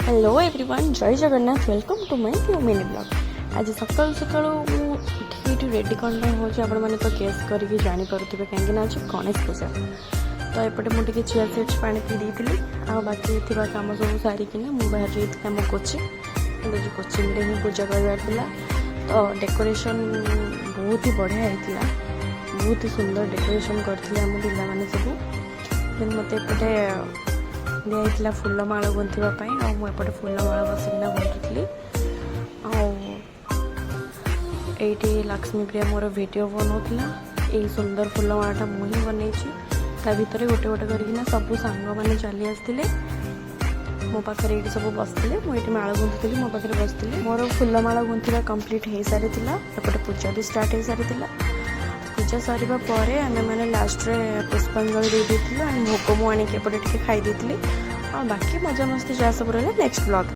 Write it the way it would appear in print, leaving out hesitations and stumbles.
Hello everyone, जय Jagannath. Welcome to my new mini blog. आज सकाल सकाल मुझे रेडी कौन हो मैंने तो गेस करके जापे कहीं आज गणेश पूजा। तो एपटे मुझे चिया सीड्स पानी पी दी आ बाकी कम सब सारिकिना मुझे बाहर जाइए आम कोचिंग कोचिंग ही पूजा करवार। तो डेकोरेशन बहुत ही बढ़िया होता, बहुत ही सुंदर डेकोरेशन करते आम पिला मैंने सब। देन मत एपटे दिखाई फूलमाल गुंथापी मुझे फूलमाल बसिकना गुंथुली। आईटी लक्ष्मी प्रिया मोर वीडियो बनाऊला। यही सुंदर फूलमालाटा मुझे बनई भर गोटे गोटे करना सब सांग मैंने चली आसते मो पाखे ये सब बसते मुझे माला गुंथुली मो पाखे बसती। मोर फूलमाला गुंथा कंप्लीट हो सारी एपटे पूजा भी स्टार्ट हो सारी। पूजा सरिबा परे आमे माने लास्ट रे पुष्पांजलि दे देथिलु एंड भोग मु आनी के पटे खाई देथिली। बाकी मजा मस्ती जा सब रहला नेक्स्ट ब्लॉग।